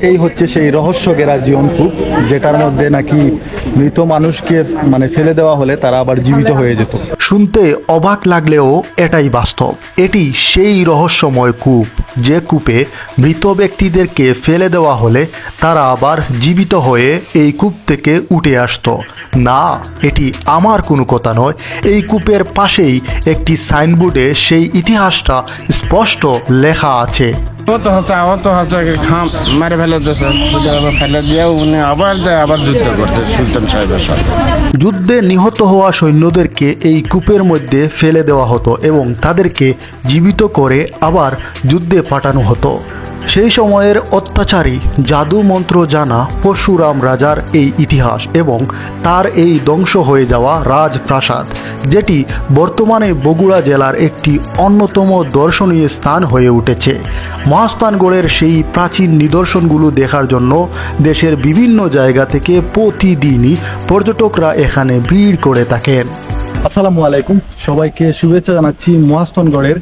এই হচ্ছে সেই রহস্য ঘেরা জীবনকূপ, যেটার মধ্যে নাকি মৃত মানুষকে ফেলে দেওয়া হলে তারা আবার জীবিত হয়ে যেত। শুনতে অবাক লাগলেও এটাই বাস্তব। এটি সেই রহস্যময় কূপ, যে কূপে মৃত ব্যক্তিদেরকে ফেলে দেওয়া হলে তারা আবার জীবিত হয়ে এই কূপ থেকে উঠে আসতো। না, এটি আমার কোনো কথা নয়। এই কূপের পাশেই একটি সাইনবোর্ডে সেই ইতিহাসটা স্পষ্ট লেখা আছে। খাম মেরে ফেলে দিয়েছে, ফেলে দিয়ে উনি আবার যুদ্ধ করছে সুলতান সাহেবের সাথে। যুদ্ধে নিহত হওয়া সৈন্যদেরকে এই কূপের মধ্যে ফেলে দেওয়া হতো এবং তাদেরকে জীবিত করে আবার যুদ্ধে পাঠানো হতো। সেই সময়ের অত্যাচারী জাদু মন্ত্র জানা পরশুরাম রাজার এই ইতিহাস এবং তার এই ধ্বংস হয়ে যাওয়া রাজপ্রাসাদ, যেটি বর্তমানে বগুড়া জেলার একটি অন্যতম দর্শনীয় স্থান হয়ে উঠেছে। মহাস্থানগড়ের সেই প্রাচীন নিদর্শনগুলো দেখার জন্য দেশের বিভিন্ন জায়গা থেকে প্রতিদিনই পর্যটকরা এখানে ভিড় করে থাকেন। আসসালামু আলাইকুম, সবাইকে শুভেচ্ছা জানাচ্ছি মহাস্থানগড়ের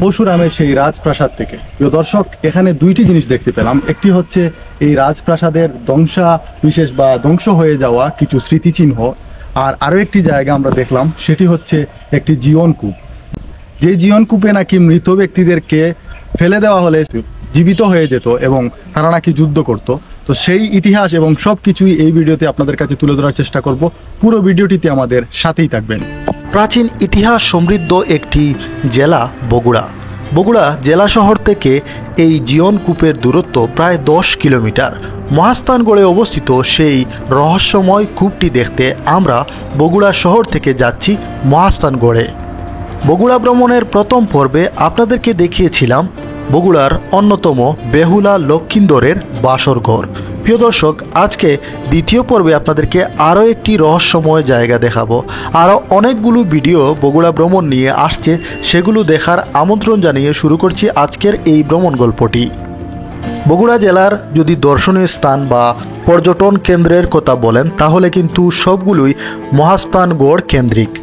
পরশুরামের সেই রাজপ্রাসাদ থেকে। প্রিয় দর্শক, এখানে দুইটি জিনিস দেখতে পেলাম। একটি হচ্ছে এই রাজপ্রাসাদের ধ্বংসাবিশেষ বা ধ্বংস হয়ে যাওয়া কিছু স্মৃতিচিহ্ন, আর আরও একটি জায়গা আমরা দেখলাম, সেটি হচ্ছে একটি জীবনকূপ। যে জীবনকূপে নাকি মৃত ব্যক্তিদেরকে ফেলে দেওয়া হলে জীবিত হয়ে যেত এবং তারা নাকি যুদ্ধ করত। তো সেই ইতিহাস এবং সব কিছুই এই ভিডিওতে আপনাদের কাছে তুলে ধরার চেষ্টা করব। পুরো ভিডিওটিতে আমাদের সাথেই থাকবেন। প্রাচীন ইতিহাস সমৃদ্ধ একটি জেলা বগুড়া। বগুড়া জেলা শহর থেকে এই জীবনকূপের দূরত্ব প্রায় 10 কিলোমিটার। মহাস্থানগড়ে অবস্থিত সেই রহস্যময় কূপটি দেখতে আমরা বগুড়া শহর থেকে যাচ্ছি মহাস্থানগড়ে। বগুড়া ভ্রমণের প্রথম পর্বে আপনাদেরকে দেখিয়েছিলাম বগুড়ার অন্যতম বেহুলা লক্ষিন্দরের বাসরঘর। প্রিয় দর্শক, আজকে দ্বিতীয় পর্বে আপনাদেরকে আরও একটি রহস্যময় জায়গা দেখাবো। আরও অনেকগুলো ভিডিও বগুড়া ভ্রমণ নিয়ে আসছে, সেগুলো দেখার আমন্ত্রণ জানিয়ে শুরু করছি আজকের এই ভ্রমণ গল্পটি। বগুড়া জেলার যদি দর্শনীয় স্থান বা পর্যটন কেন্দ্রের কথা বলেন, তাহলে কিন্তু সবগুলোই মহাস্থানগড় কেন্দ্রিক।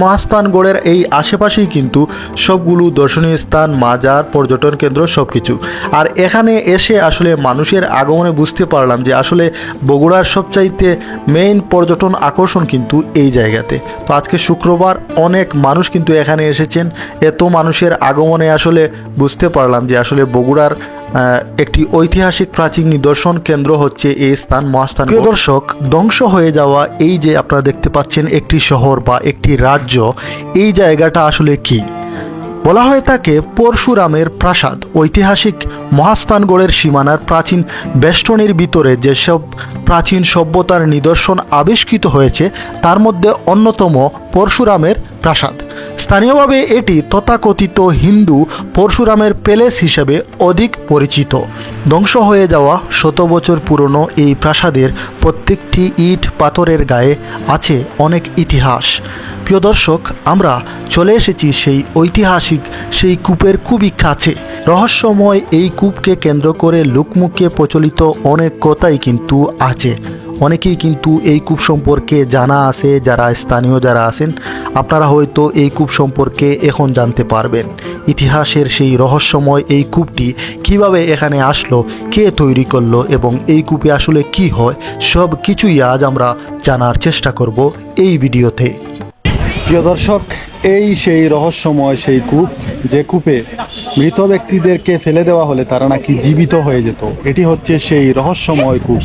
মহাস্থানগড়ের এই আশেপাশেই কিন্তু সবগুলো দর্শনীয় স্থান, মাজার, পর্যটন কেন্দ্র সব কিছু। আর এখানে এসে আসলে মানুষের আগমনে বুঝতে পারলাম যে আসলে বগুড়ার সবচাইতে মেইন পর্যটন আকর্ষণ কিন্তু এই জায়গাতে। তো আজকে শুক্রবার, অনেক মানুষ কিন্তু এখানে এসেছেন। এত মানুষের আগমনে আসলে বুঝতে পারলাম যে আসলে বগুড়ার একটি ঐতিহাসিক প্রাচীন নিদর্শন কেন্দ্র হচ্ছে এই স্থান মহাস্থান। প্রিয় দর্শক, ধ্বংস হয়ে যাওয়া এই যে আপনারা দেখতে পাচ্ছেন একটি শহর বা একটি রাজ্য, এই জায়গাটা আসলে কি? বলা হয়ে থাকে পরশুরামের প্রাসাদ। ঐতিহাসিক মহাস্থানগড়ের সীমানার প্রাচীন বেষ্টনীর ভিতরে যেসব প্রাচীন সভ্যতার নিদর্শন আবিষ্কৃত হয়েছে, তার মধ্যে অন্যতম পরশুরামের প্রাসাদ। স্থানীয়ভাবে এটি তথাকথিত হিন্দু পরশুরামের প্যালেস হিসেবে অধিক পরিচিত। ধ্বংস হয়ে যাওয়া 100 বছর পুরনো এই প্রাসাদের প্রত্যেকটি ইট পাথরের গায়ে আছে অনেক ইতিহাস। প্রিয় দর্শক, আমরা চলে এসেছি সেই ঐতিহাসিক সেই কূপের খুবই কাছে। রহস্যময় এই কূপকে কেন্দ্র করে লোকমুখে প্রচলিত অনেক কথাই কিন্তু আছে। অনেকেই কিন্তু এই কূপ সম্পর্কে জানা আছে, যারা স্থানীয় যারা আছেন, আপনারা হয়তো এই কূপ সম্পর্কে এখন জানতে পারবেন। ইতিহাসের সেই রহস্যময় এই কূপটি কিভাবে এখানে আসলো, কে তৈরি করলো এবং এই কূপে আসলে কি হয়, সব কিছুই আজ আমরা জানার চেষ্টা করব এই ভিডিওতে। প্রিয় দর্শক, এই সেই রহস্যময় সেই কূপ, যে কূপে মৃত ব্যক্তিদেরকে ফেলে দেওয়া হলে তারা নাকি জীবিত হয়ে যেত। এটি হচ্ছে সেই রহস্যময় কূপ।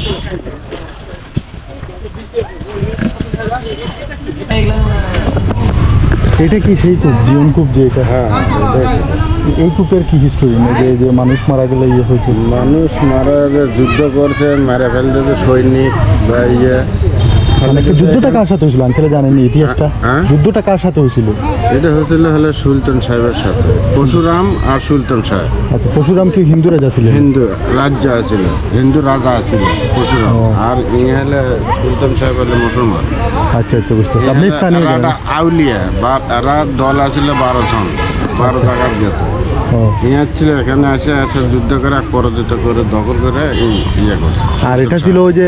এটা কি সেই কূপ, জীবনকূপ যে এটা? হ্যাঁ, এই কূপের কি হিস্টোরি? যে মানুষ মারা গেলে হয়েছিল, মানুষ মারা যুদ্ধ করছে, মেরে ফেলতে সৈনিক বা যুদ্ধটা কার সাথে হয়েছিল আঙ্কেল জানেন ইতিহাসটা? যুদ্ধটা কার সাথে হয়েছিল? এটা হয়েছিল হলে সুলতান সাহেবের সাথে, পরশুরাম আর সুলতান সাহেব। আচ্ছা, পরশুরাম কি হিন্দু রাজা ছিল? হিন্দু রাজ্য আছিল, হিন্দু রাজা আছিল পরশুরাম, আর ইনি হলে সুলতান সাহেব হলে মুসলমান। আচ্ছা আচ্ছা, বুঝতে পারছি। আপনি স্থানীয় আউলিয়া বা এরা দল আছিল 12 জন, 12 জায়গার গেছে। ইয়ে ছিল এখানে এসে যুদ্ধ করে পরাজিত করে দখল করে ইয়ে করছে। আর এটা ছিল ওই যে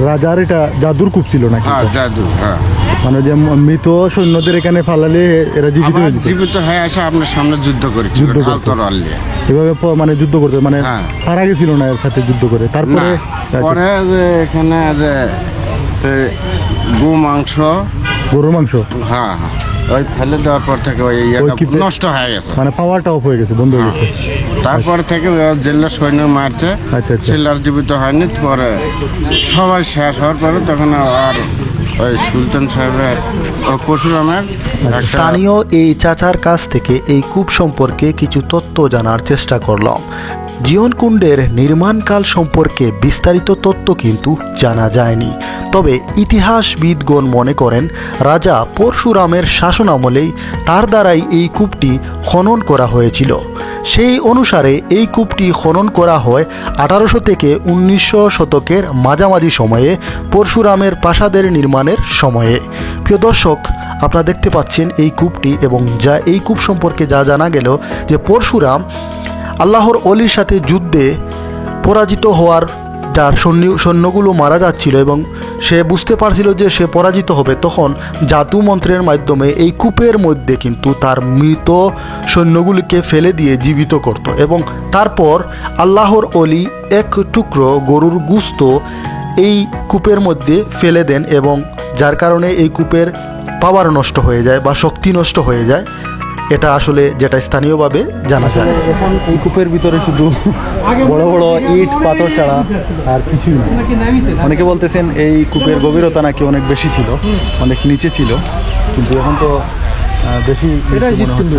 রাজার এটা জাদুর কূপ ছিল নাকি? হ্যাঁ, জাদু। হ্যাঁ, মানে যে মৃত সৈন্যদের এখানে ফালালে এরা জীবিত আবার হয়ে যেত। জীবিত হয়ে আসে আপনার সামনে যুদ্ধ করেছিল যুদ্ধ ঢাল করতো। তরোয়াল নিয়ে। এভাবে মানে যুদ্ধ করতে মানে হ্যাঁ। হারা গেছিল না এর সাথে যুদ্ধ করে, না, তারপরে পরে যে এখানে যে গু মাংস, গরুর মাংস হ্যাঁ হ্যাঁ, ওই ফেলে দেওয়ার পর থেকে ওই ইয়েটা কি- নষ্ট হয়ে গেছে। মানে পাওয়ারটা অফ হয়ে গেছে, বন্ধ হয়ে গেছে। তারপর থেকে জেলার সৈন্য মারছে, আচ্ছা আচ্ছা। জেলার জীবিত হয়নি। পরে সবাই শেষ হওয়ার পরে তখন আর ওই সুলতান সাহেবের ও পরশুরামের একটা স্থানীয় এই চাচার কাছ থেকে এই কূপ সম্পর্কে কিছু তথ্য জানার চেষ্টা করলাম। জীবনকুণ্ডের নির্মাণকাল সম্পর্কে বিস্তারিত তথ্য কিন্তু জানা যায়নি, তবে ইতিহাসবিদগণ মনে করেন রাজা পরশুরামের শাসনামলেই তার দ্বারাই এই কূপটি খনন করা হয়েছিল। সেই অনুসারে এই কূপটি খনন করা হয় 1800 থেকে 1900 শতকের মাঝামাঝি সময়ে পরশুরামের প্রাসাদের নির্মাণের সময়ে। প্রিয় দর্শক, আপনারা দেখতে পাচ্ছেন এই কূপটি, এবং যা এই কূপ সম্পর্কে যা জানা গেল যে পরশুরাম আল্লাহর অলির সাথে যুদ্ধে পরাজিত হওয়ার, যার সৈন্যগুলো মারা যাচ্ছিল এবং সে বুঝতে পারছিল যে সে পরাজিত হবে, তখন জাদু মন্ত্রের মাধ্যমে এই কূপের মধ্যে কিন্তু তার মৃত সৈন্যগুলিকে ফেলে দিয়ে জীবিত করত, এবং তারপর আল্লাহর অলি এক টুকরো গরুর গুস্ত এই কূপের মধ্যে ফেলে দেন, এবং যার কারণে এই কূপের পাওয়ার নষ্ট হয়ে যায় বা শক্তি নষ্ট হয়ে যায়। এটা আসলে যেটা স্থানীয়ভাবে জানা যায়। এখন এই কূপের ভিতরে শুধু বড় বড় ইট পাথর ছাড়া আর কিছুই নেই। অনেকে বলতেছেন এই কূপের গভীরতা নাকি অনেক বেশি ছিল, অনেক নিচে ছিল, কিন্তু এখন তো বেশি নিচে মনে হচ্ছে।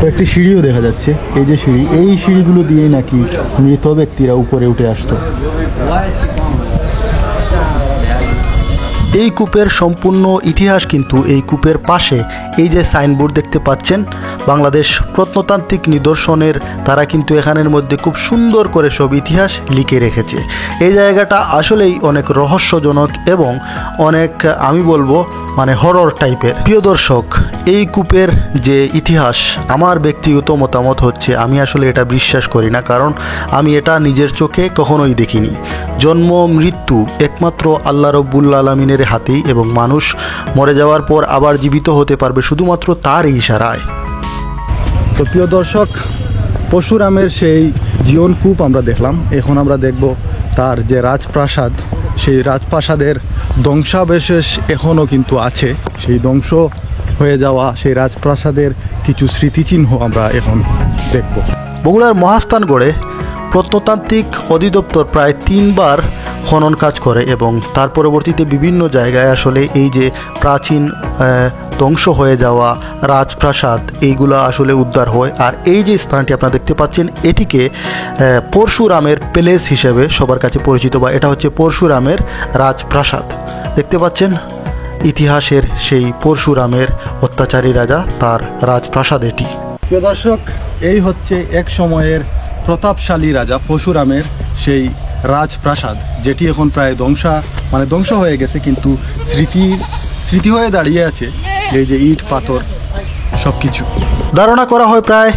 কয়েকটি সিঁড়িও দেখা যাচ্ছে, এই যে সিঁড়ি, এই সিঁড়িগুলো দিয়েই নাকি মৃত ব্যক্তিরা উপরে উঠে আসতো। এই কূপের সম্পূর্ণ ইতিহাস কিন্তু এই কূপের পাশে এই যে সাইনবোর্ড দেখতে পাচ্ছেন, বাংলাদেশ প্রত্নতান্ত্রিক নিদর্শনের, তারা কিন্তু এখানের মধ্যে খুব সুন্দর করে সব ইতিহাস লিখে রেখেছে। এই জায়গাটা আসলেই অনেক রহস্যজনক এবং অনেক, আমি বলবো মানে হরর টাইপের। প্রিয় দর্শক, এই কূপের যে ইতিহাস, আমার ব্যক্তিগত মতামত হচ্ছে আমি আসলে এটা বিশ্বাস করি না, কারণ আমি এটা নিজের চোখে কখনোই দেখিনি। জন্ম মৃত্যু একমাত্র আল্লাহ রব্বুল আলামিনের হাতেই, এবং মানুষ মরে যাওয়ার পর আবার জীবিত হতে পারবে শুধুমাত্র তার ইশারায়। তো প্রিয় দর্শক, পরশুরামের সেই জীবনকূপ আমরা দেখলাম। এখন আমরা দেখব তার যে রাজপ্রাসাদ, সেই রাজপ্রাসাদের ধ্বংসাবশেষ এখনও কিন্তু আছে। সেই ধ্বংস হয়ে যাওয়া সেই রাজপ্রাসাদের কিছু স্মৃতিচিহ্ন আমরা এখন দেখব। বগুড়ার মহাস্থানগড়ে প্রত্নতান্ত্রিক অধিদপ্তর প্রায় 3 বার খনন কাজ করে, এবং তার পরবর্তীতে বিভিন্ন জায়গায় আসলে এই যে প্রাচীন ধ্বংস হয়ে যাওয়া রাজপ্রাসাদ, এইগুলো আসলে উদ্ধার হয়। আর এই যে স্থানটি আপনারা দেখতে পাচ্ছেন, এটিকে পরশুরামের প্যালেস হিসেবে সবার কাছে পরিচিত, বা এটা হচ্ছে পরশুরামের রাজপ্রাসাদ। দেখতে পাচ্ছেন ইতিহাসের সেই পরশুরামের অত্যাচারী রাজা, তার রাজপ্রাসাদ এটি। প্রিয় দর্শক, এই হচ্ছে এক সময়ের প্রতাপশালী রাজা পরশুরামের সেই রাজপ্রাসাদ, যেটি এখন প্রায় ধ্বংস হয়ে গেছে, কিন্তু স্মৃতি হয়ে দাঁড়িয়ে আছে। এই যে ইট পাথর সব কিছু, ধারণা করা হয় প্রায়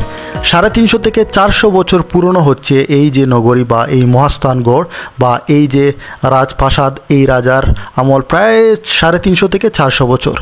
350 থেকে 400 বছর পুরনো হচ্ছে এই যে নগরী বা এই মহাস্থানগড় বা এই যে রাজপ্রাসাদ, এই রাজার আমল প্রায় 350 থেকে 400 বছর।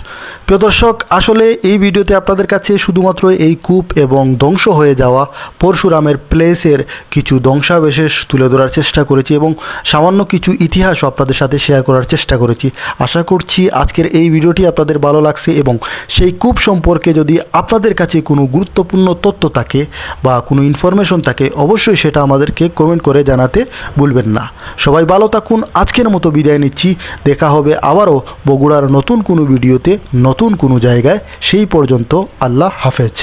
প্রিয় দর্শক, আসলে এই ভিডিওতে আপনাদের কাছে শুধুমাত্র এই কূপ এবং ধ্বংস হয়ে যাওয়া পরশুরামের প্লেসের কিছু ধ্বংসাবশেষ তুলে ধরার চেষ্টা করেছি, এবং সামান্য কিছু ইতিহাসও আপনাদের সাথে শেয়ার করার চেষ্টা করেছি। আশা করছি আজকের এই ভিডিওটি আপনাদের ভালো লাগছে, এবং সেই কূপ সম্পর্কে যদি আপনাদের কাছে কোনো গুরুত্বপূর্ণ তথ্য থাকে বা কোনো ইনফরমেশন থাকে, অবশ্যই সেটা আমাদেরকে কমেন্ট করে জানাতে ভুলবেন না। সবাই ভালো থাকুন, আজকের মতো বিদায় নিচ্ছি। দেখা হবে আবারও বগুড়ার নতুন কোনো ভিডিওতে, নতুন কোনো জায়গায়। সেই পর্যন্ত আল্লাহ হাফেজ।